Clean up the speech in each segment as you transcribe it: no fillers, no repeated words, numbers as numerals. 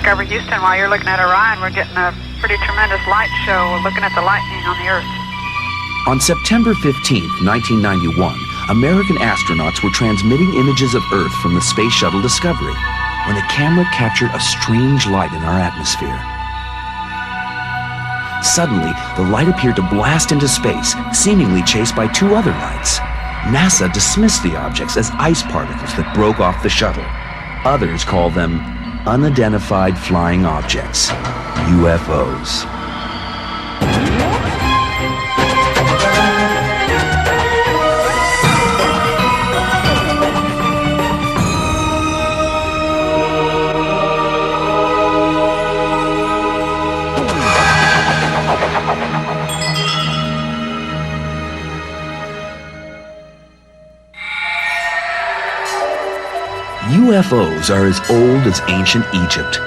Discovery Houston, while you're looking at Orion, we're getting a pretty tremendous light show looking at the lightning on the Earth. On September 15th, 1991, American astronauts were transmitting images of Earth from the Space Shuttle Discovery when the camera captured a strange light in our atmosphere. Suddenly, the light appeared to blast into space, seemingly chased by two other lights. NASA dismissed the objects as ice particles that broke off the shuttle. Others call them unidentified flying objects, UFOs. UFOs are as old as ancient Egypt.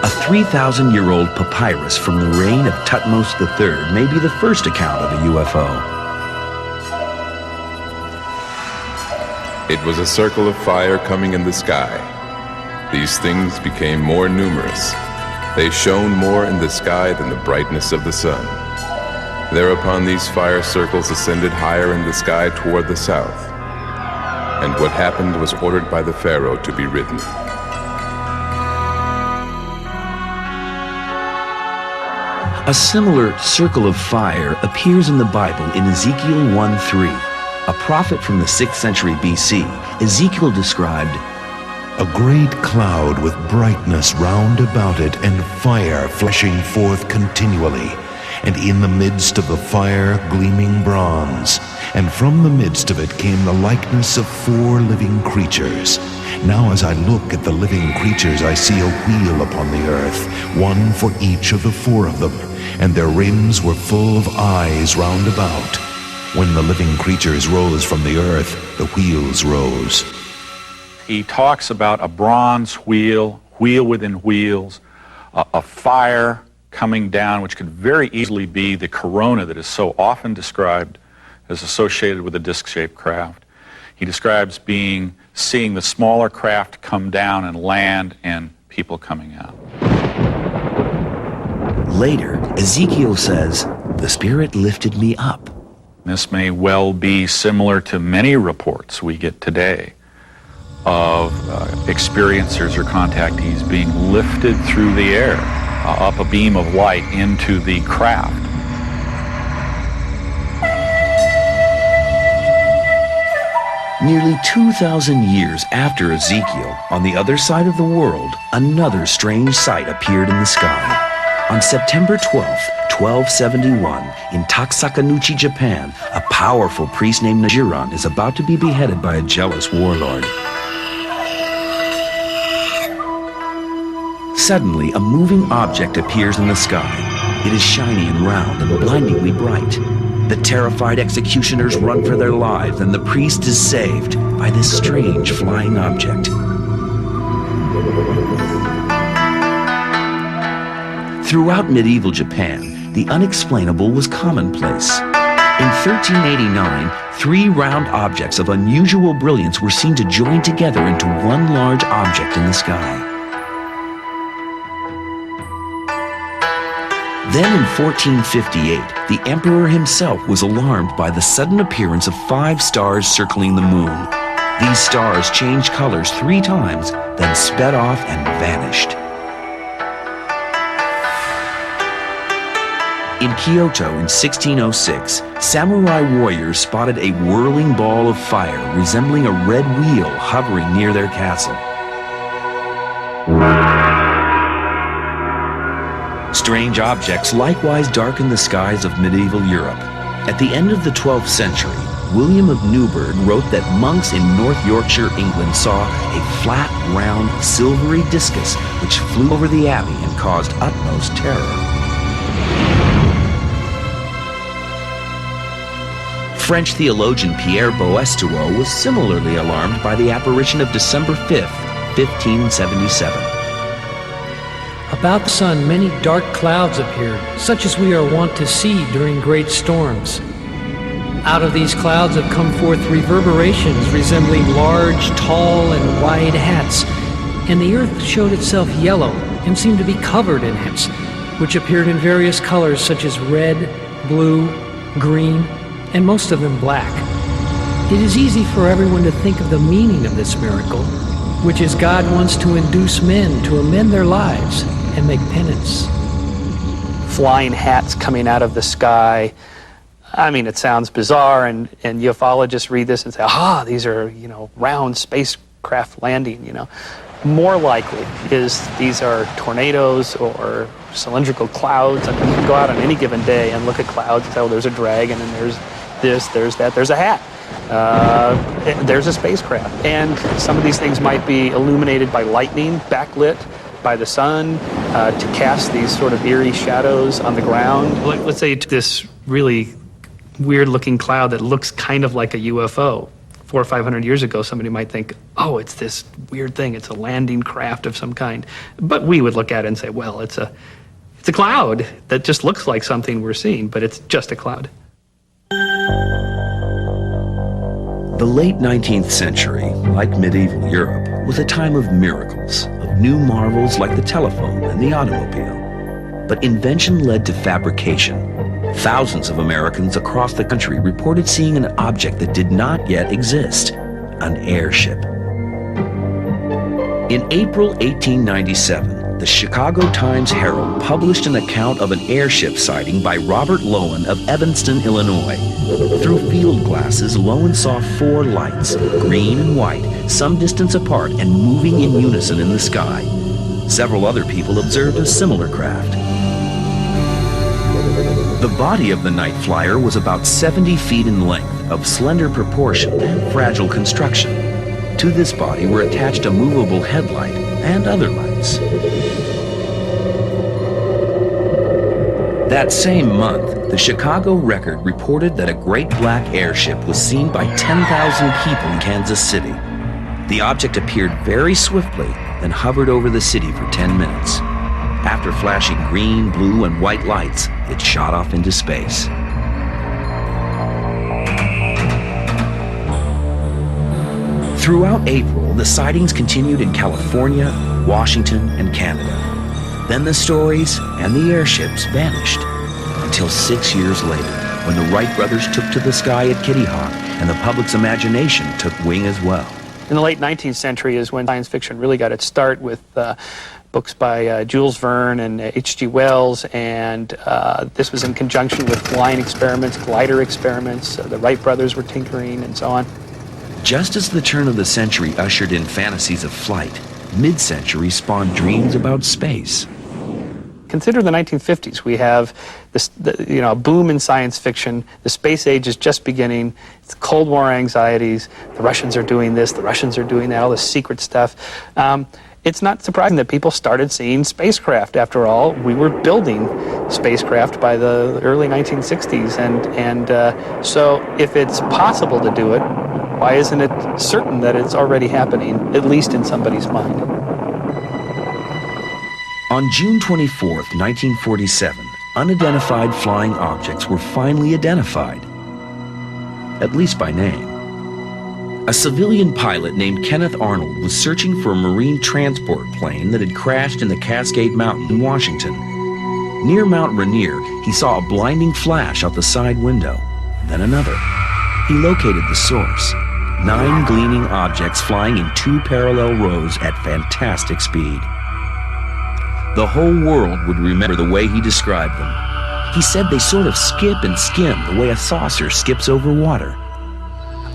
A 3,000-year-old papyrus from the reign of Thutmose III may be the first account of a UFO. It was a circle of fire coming in the sky. These things became more numerous. They shone more in the sky than the brightness of the sun. Thereupon these fire circles ascended higher in the sky toward the south. And what happened was ordered by the Pharaoh to be written. A similar circle of fire appears in the Bible in Ezekiel 1:3. A prophet from the 6th century BC, Ezekiel described, "A great cloud with brightness round about it, and fire flashing forth continually, and in the midst of the fire gleaming bronze. And from the midst of it came the likeness of 4 living creatures. Now as I look at the living creatures, I see a wheel upon the earth, one for each of the 4 of them, and their rims were full of eyes round about. When the living creatures rose from the earth, the wheels rose." He talks about a bronze wheel, wheel within wheels, a fire coming down, which could very easily be the corona that is so often described as associated with a disc-shaped craft. He describes seeing the smaller craft come down and land and people coming out. Later, Ezekiel says, "The Spirit lifted me up." This may well be similar to many reports we get today of experiencers or contactees being lifted through the air, up a beam of light into the craft. Nearly 2,000 years after Ezekiel, on the other side of the world, another strange sight appeared in the sky. On September 12th, 1271, in Taksakanuchi, Japan, a powerful priest named Najiran is about to be beheaded by a jealous warlord. Suddenly, a moving object appears in the sky. It is shiny and round and blindingly bright. The terrified executioners run for their lives, and the priest is saved by this strange flying object. Throughout medieval Japan, the unexplainable was commonplace. In 1389, 3 round objects of unusual brilliance were seen to join together into one large object in the sky. Then in 1458, the emperor himself was alarmed by the sudden appearance of 5 stars circling the moon. These stars changed colors 3 times, then sped off and vanished. In Kyoto in 1606, samurai warriors spotted a whirling ball of fire resembling a red wheel hovering near their castle. Strange objects likewise darkened the skies of medieval Europe. At the end of the 12th century, William of Newburgh wrote that monks in North Yorkshire, England saw a flat, round, silvery discus which flew over the abbey and caused utmost terror. French theologian Pierre Boaistuau was similarly alarmed by the apparition of December 5th, 1577. About the sun, many dark clouds appeared, such as we are wont to see during great storms. Out of these clouds have come forth reverberations resembling large, tall, and wide hats, and the earth showed itself yellow, and seemed to be covered in hats, which appeared in various colors such as red, blue, green, and most of them black. It is easy for everyone to think of the meaning of this miracle, which is God wants to induce men to amend their lives and make penance. Flying hats coming out of the sky. I mean, it sounds bizarre, and ufologists read this and say, these are, round spacecraft landing, More likely is these are tornadoes or cylindrical clouds. I mean, you can go out on any given day and look at clouds and say, there's a dragon, and there's this, there's that, there's a hat. There's a spacecraft. And some of these things might be illuminated by lightning, backlit by the sun, to cast these sort of eerie shadows on the ground. Let's say this really weird-looking cloud that looks kind of like a UFO. 400 or 500 years ago, somebody might think, it's this weird thing, it's a landing craft of some kind. But we would look at it and say, well, it's a cloud that just looks like something we're seeing, but it's just a cloud. The late 19th century, like medieval Europe, was a time of miracles, of new marvels like the telephone and the automobile. But invention led to fabrication. Thousands of Americans across the country reported seeing an object that did not yet exist, an airship. In April 1897, the Chicago Times-Herald published an account of an airship sighting by Robert Lowen of Evanston, Illinois. Through field glasses, Lowen saw 4 lights, green and white, some distance apart and moving in unison in the sky. Several other people observed a similar craft. The body of the night flyer was about 70 feet in length, of slender proportion and fragile construction. To this body were attached a movable headlight and other lights. That same month, the Chicago Record reported that a great black airship was seen by 10,000 people in Kansas City. The object appeared very swiftly, then hovered over the city for 10 minutes. After flashing green, blue, and white lights, it shot off into space. Throughout April, the sightings continued in California, Washington, and Canada. Then the stories and the airships vanished, until 6 years later, when the Wright brothers took to the sky at Kitty Hawk, and the public's imagination took wing as well. In the late 19th century is when science fiction really got its start with books by Jules Verne and H.G. Wells, and this was in conjunction with flying experiments, glider experiments. The Wright brothers were tinkering and so on. Just as the turn of the century ushered in fantasies of flight, mid-century spawned dreams about space. Consider the 1950s. We have this, a boom in science fiction. The space age is just beginning. It's Cold War anxieties. The Russians are doing this. The Russians are doing that. All this secret stuff. It's not surprising that people started seeing spacecraft. After all, we were building spacecraft by the early 1960s, and so if it's possible to do it, why isn't it certain that it's already happening, at least in somebody's mind? On June 24th, 1947, unidentified flying objects were finally identified, at least by name. A civilian pilot named Kenneth Arnold was searching for a marine transport plane that had crashed in the Cascade Mountains in Washington. Near Mount Rainier, he saw a blinding flash out the side window, then another. He located the source. 9 gleaming objects flying in 2 parallel rows at fantastic speed. The whole world would remember the way he described them. He said they sort of skip and skim the way a saucer skips over water.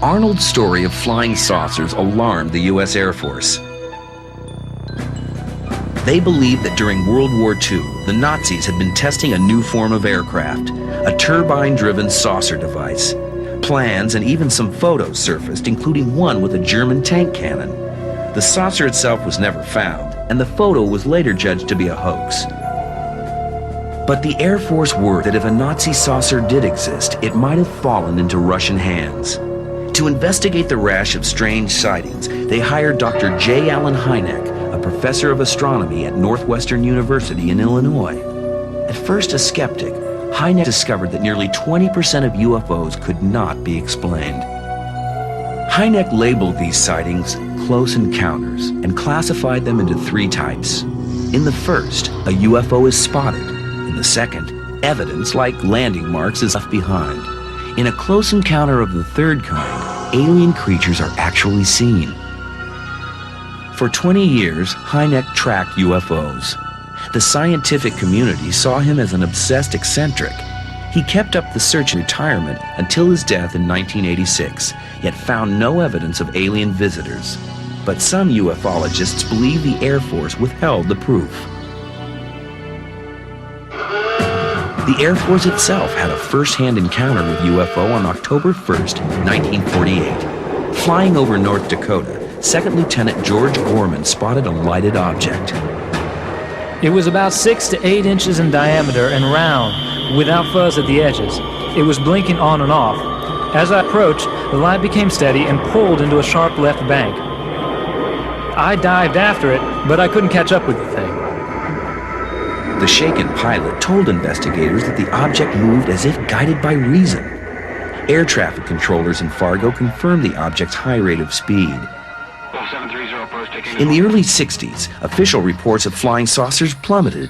Arnold's story of flying saucers alarmed the U.S. Air Force. They believed that during World War II, the Nazis had been testing a new form of aircraft, a turbine-driven saucer device. Plans and even some photos surfaced, including one with a German tank cannon. The saucer itself was never found, and the photo was later judged to be a hoax. But the Air Force worried that if a Nazi saucer did exist, it might have fallen into Russian hands. To investigate the rash of strange sightings, they hired Dr. J. Allen Hynek, a professor of astronomy at Northwestern University in Illinois. At first a skeptic, Hynek discovered that nearly 20% of UFOs could not be explained. Hynek labeled these sightings close encounters and classified them into 3 types: In the first, a UFO is spotted. In the second, evidence like landing marks is left behind. In a close encounter of the third kind, alien creatures are actually seen. For 20 years, Hynek tracked UFOs. The scientific community saw him as an obsessed eccentric. He kept up the search in retirement until his death in 1986, yet found no evidence of alien visitors. But some ufologists believe the Air Force withheld the proof. The Air Force itself had a first-hand encounter with UFO on October 1st, 1948. Flying over North Dakota, Second Lieutenant George Gorman spotted a lighted object. It was about 6 to 8 inches in diameter and round, without fuzz at the edges. It was blinking on and off. As I approached, the light became steady and pulled into a sharp left bank. I dived after it, but I couldn't catch up with the thing. The shaken pilot told investigators that the object moved as if guided by reason. Air traffic controllers in Fargo confirmed the object's high rate of speed. In the early 60s, official reports of flying saucers plummeted.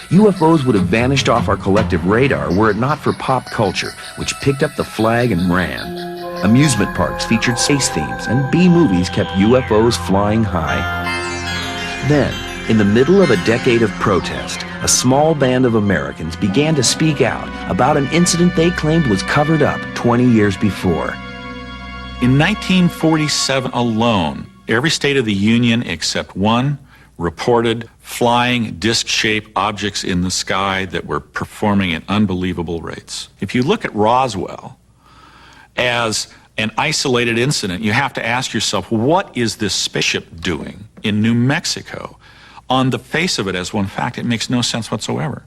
UFOs would have vanished off our collective radar were it not for pop culture, which picked up the flag and ran. Amusement parks featured space themes, and B-movies kept UFOs flying high. Then, in the middle of a decade of protest, a small band of Americans began to speak out about an incident they claimed was covered up 20 years before. In 1947 alone, every state of the Union except one reported flying disc-shaped objects in the sky that were performing at unbelievable rates. If you look at Roswell as an isolated incident, you have to ask yourself, what is this spaceship doing in New Mexico? On the face of it as one fact, it makes no sense whatsoever.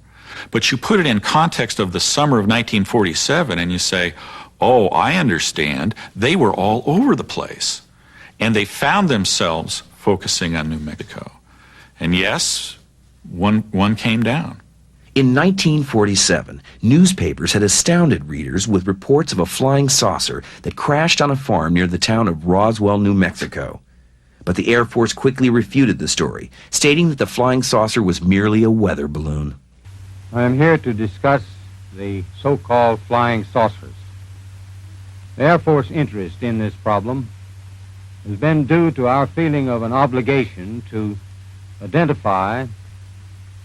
But you put it in context of the summer of 1947 and you say, oh, I understand, they were all over the place. And they found themselves focusing on New Mexico. And yes, one came down. In 1947, newspapers had astounded readers with reports of a flying saucer that crashed on a farm near the town of Roswell, New Mexico. But the Air Force quickly refuted the story, stating that the flying saucer was merely a weather balloon. I am here to discuss the so-called flying saucers. The Air Force interest in this problem has been due to our feeling of an obligation to identify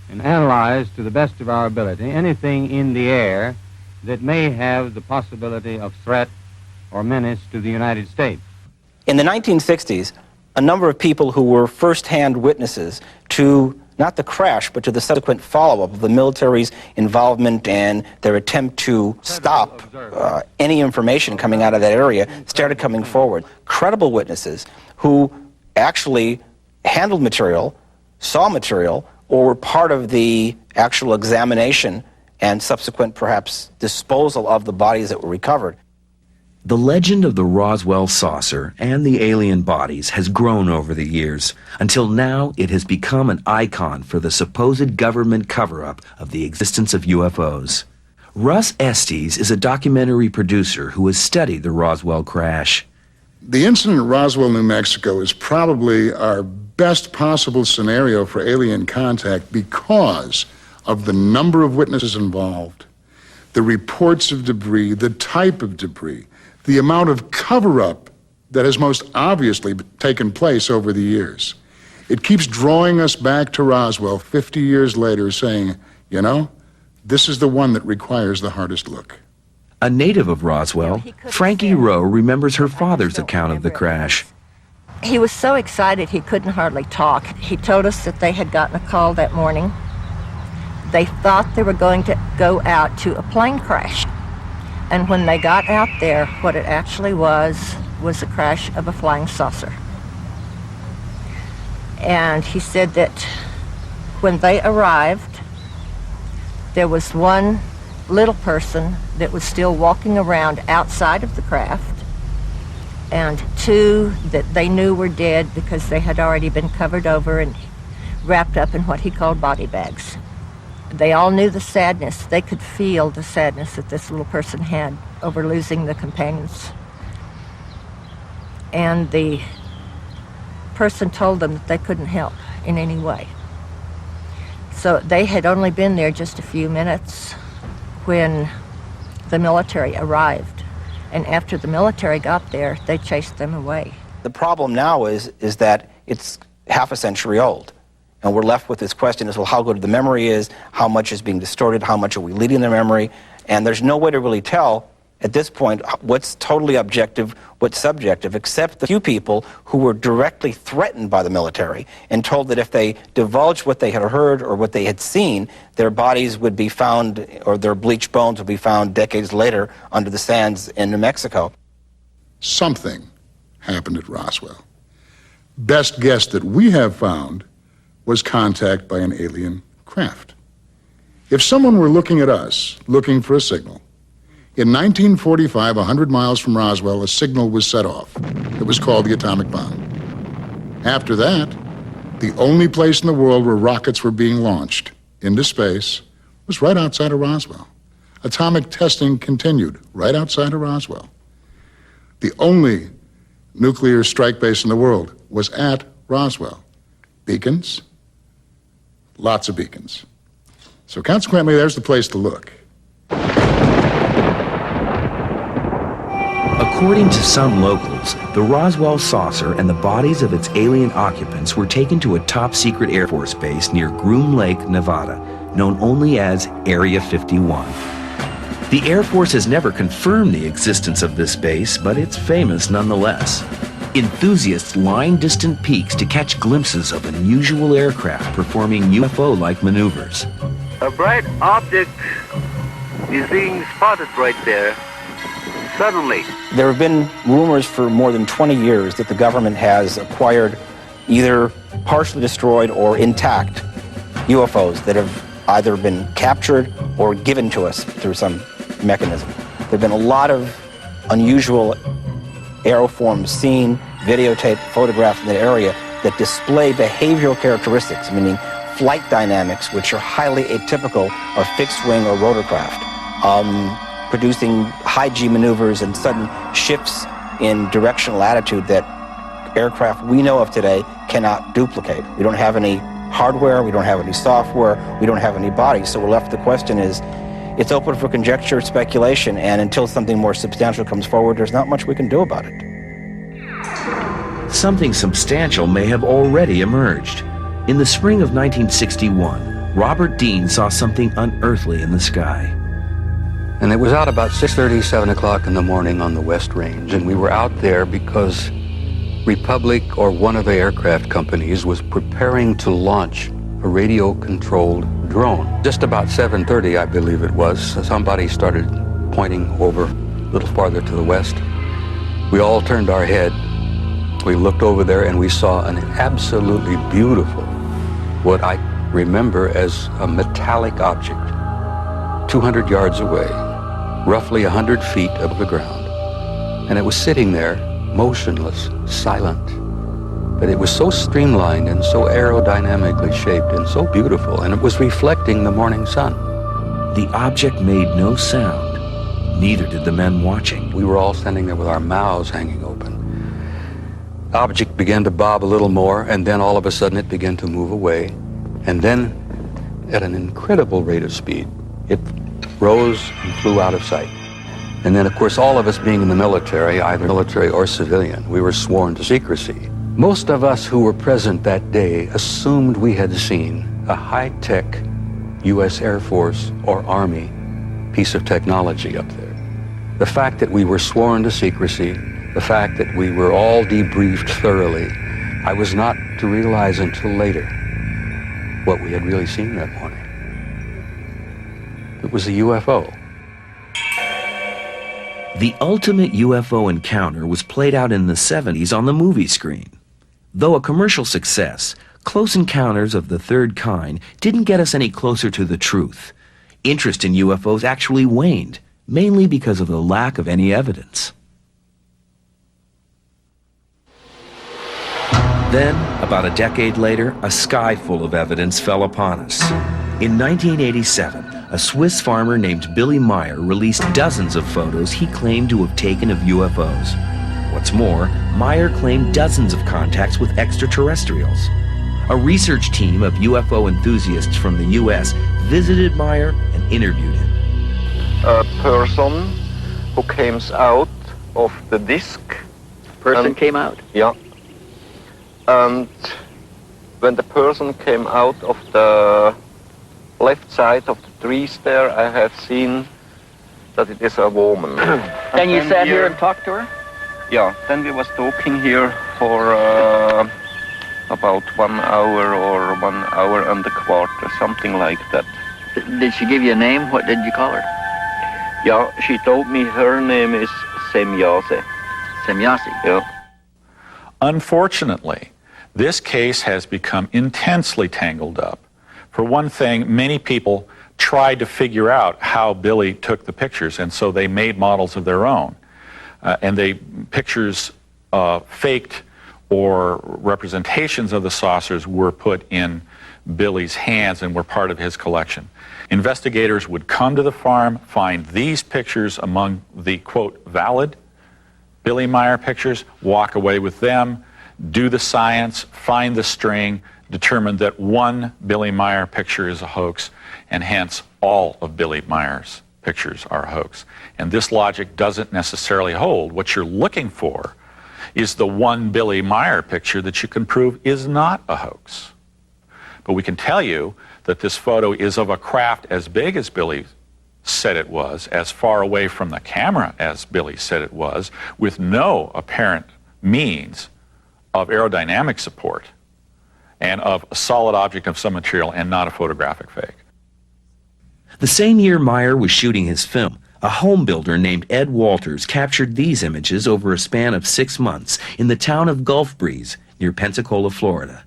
and analyze to the best of our ability anything in the air that may have the possibility of threat or menace to the United States. In the 1960s, a number of people who were first-hand witnesses to not the crash, but to the subsequent follow-up of the military's involvement and their attempt to stop any information coming out of that area started coming forward. Credible witnesses who actually handled material, saw material, or were part of the actual examination and subsequent, perhaps, disposal of the bodies that were recovered. The legend of the Roswell saucer and the alien bodies has grown over the years, until now it has become an icon for the supposed government cover-up of the existence of UFOs. Russ Estes is a documentary producer who has studied the Roswell crash. The incident at Roswell, New Mexico is probably our best possible scenario for alien contact because of the number of witnesses involved, the reports of debris, the type of debris, the amount of cover-up that has most obviously taken place over the years. It keeps drawing us back to Roswell 50 years later saying, you know, this is the one that requires the hardest look. A native of Roswell, Frankie Rowe remembers her father's account of the crash. He was so excited he couldn't hardly talk. He told us that they had gotten a call that morning. They thought they were going to go out to a plane crash. And when they got out there, what it actually was the crash of a flying saucer. And he said that when they arrived, there was one little person that was still walking around outside of the craft, and two that they knew were dead because they had already been covered over and wrapped up in what he called body bags. They all knew the sadness. They could feel the sadness that this little person had over losing the companions. And the person told them that they couldn't help in any way. So they had only been there just a few minutes when the military arrived. And after the military got there, they chased them away. The problem now is that it's half a century old. And we're left with this question as well, how good the memory is, how much is being distorted, how much are we leading the memory, and there's no way to really tell at this point what's totally objective, what's subjective, except the few people who were directly threatened by the military and told that if they divulged what they had heard or what they had seen, their bodies would be found, or their bleached bones would be found decades later under the sands in New Mexico. Something happened at Roswell. Best guess that we have found was contact by an alien craft. If someone were looking at us, looking for a signal, in 1945, 100 miles from Roswell, a signal was set off. It was called the atomic bomb. After that, the only place in the world where rockets were being launched into space was right outside of Roswell. Atomic testing continued right outside of Roswell. The only nuclear strike base in the world was at Roswell. Beacons, lots of beacons. So consequently, there's the place to look. According to some locals, the Roswell saucer and the bodies of its alien occupants were taken to a top-secret Air Force base near Groom Lake, Nevada, known only as Area 51. The Air Force has never confirmed the existence of this base, but it's famous nonetheless. Enthusiasts line distant peaks to catch glimpses of unusual aircraft performing UFO-like maneuvers. A bright object is being spotted right there, suddenly. There have been rumors for more than 20 years that the government has acquired either partially destroyed or intact UFOs that have either been captured or given to us through some mechanism. There have been a lot of unusual aeroforms seen, videotaped, photographed in the area that display behavioral characteristics, meaning flight dynamics, which are highly atypical of fixed-wing or rotorcraft, producing high-G maneuvers and sudden shifts in directional attitude that aircraft we know of today cannot duplicate. We don't have any hardware, we don't have any software, we don't have any bodies, so we're left the question is, it's open for conjecture, speculation, and until something more substantial comes forward, there's not much we can do about it. Something substantial may have already emerged. In the spring of 1961, Robert Dean saw something unearthly in the sky. And it was out about 6:30, 7 o'clock in the morning on the West Range, and we were out there because Republic or one of the aircraft companies was preparing to launch a radio-controlled drone. Just about 7:30, I believe it was, somebody started pointing over a little farther to the west. We all turned our head. We looked over there and we saw an absolutely beautiful, what I remember as a metallic object, 200 yards away, roughly 100 feet above the ground. And it was sitting there, motionless, silent. But it was so streamlined and so aerodynamically shaped and so beautiful, and it was reflecting the morning sun. The object made no sound. Neither did the men watching. We were all standing there with our mouths hanging open. The object began to bob a little more, and then all of a sudden it began to move away. And then, at an incredible rate of speed, it rose and flew out of sight. And then, of course, all of us being in the military, either military or civilian, we were sworn to secrecy. Most of us who were present that day assumed we had seen a high-tech U.S. Air Force or Army piece of technology up there. The fact that we were sworn to secrecy, the fact that we were all debriefed thoroughly, I was not to realize until later what we had really seen that morning. It was a UFO. The ultimate UFO encounter was played out in the 70s on the movie screen. Though a commercial success, Close Encounters of the Third Kind didn't get us any closer to the truth. Interest in UFOs actually waned, mainly because of the lack of any evidence. Then, about a decade later, a sky full of evidence fell upon us. In 1987, a Swiss farmer named Billy Meyer released dozens of photos he claimed to have taken of UFOs. What's more, Meyer claimed dozens of contacts with extraterrestrials. A research team of UFO enthusiasts from the U.S. visited Meyer and interviewed him. A person who came out of the disc. Person came out? Yeah. And when the person came out of the left side of the trees there, I have seen that it is a woman. Then you sat here and talked to her? Yeah, then we was talking here for about 1 hour or 1 hour and a quarter, something like that. Did she give you a name? What did you call her? Yeah, she told me her name is Semyase. Semyase? Yeah. Unfortunately, this case has become intensely tangled up. For one thing, many people tried to figure out how Billy took the pictures, and so they made models of their own. And they pictures faked or representations of the saucers were put in Billy's hands and were part of his collection. Investigators would come to the farm, find these pictures among the, quote, valid Billy Meyer pictures, walk away with them, do the science, find the string, determine that one Billy Meyer picture is a hoax, and hence all of Billy Meyer's pictures are a hoax. And this logic doesn't necessarily hold. What you're looking for is the one Billy Meyer picture that you can prove is not a hoax. But we can tell you that this photo is of a craft as big as Billy said it was, as far away from the camera as Billy said it was, with no apparent means of aerodynamic support, and of a solid object of some material and not a photographic fake. The same year Meyer was shooting his film, a home builder named Ed Walters captured these images over a span of 6 months in the town of Gulf Breeze near Pensacola, Florida.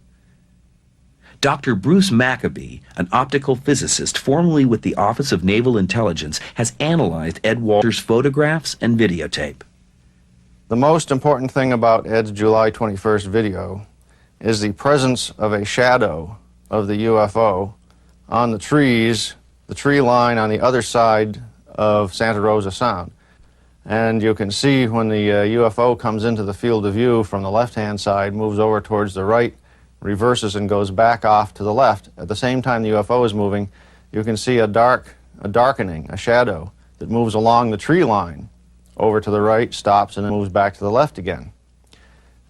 Dr. Bruce Maccabee, an optical physicist formerly with the Office of Naval Intelligence, has analyzed Ed Walters' photographs and videotape. The most important thing about Ed's July 21st video is the presence of a shadow of the UFO on the trees, the tree line on the other side of Santa Rosa Sound. And you can see when the UFO comes into the field of view from the left-hand side, moves over towards the right, reverses and goes back off to the left. At the same time the UFO is moving, you can see a darkening, a shadow that moves along the tree line over to the right, stops, and then moves back to the left again.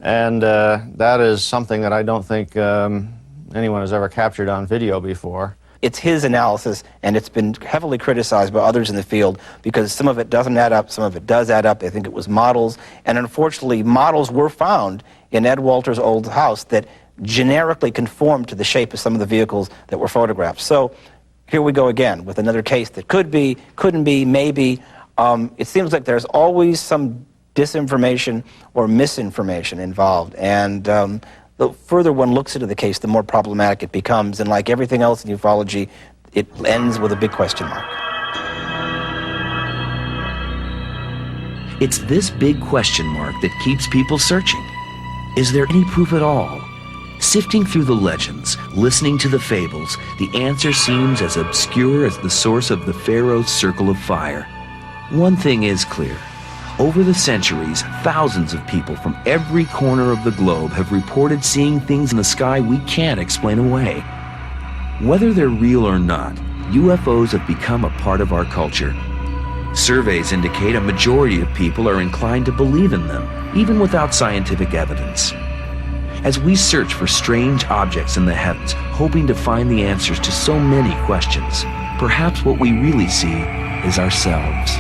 And that is something that I don't think anyone has ever captured on video before. It's his analysis, and it's been heavily criticized by others in the field because some of it doesn't add up, some of it does add up. They think it was models, and unfortunately models were found in Ed Walters' old house that generically conformed to the shape of some of the vehicles that were photographed. So here we go again with another case that could be, couldn't be, maybe. It seems like there's always some disinformation or misinformation involved, and the further one looks into the case, the more problematic it becomes, and like everything else in ufology, it ends with a big question mark. It's this big question mark that keeps people searching. Is there any proof at all? Sifting through the legends, listening to the fables, the answer seems as obscure as the source of the Pharaoh's circle of fire. One thing is clear. Over the centuries, thousands of people from every corner of the globe have reported seeing things in the sky we can't explain away. Whether they're real or not, UFOs have become a part of our culture. Surveys indicate a majority of people are inclined to believe in them, even without scientific evidence. As we search for strange objects in the heavens, hoping to find the answers to so many questions, perhaps what we really see is ourselves.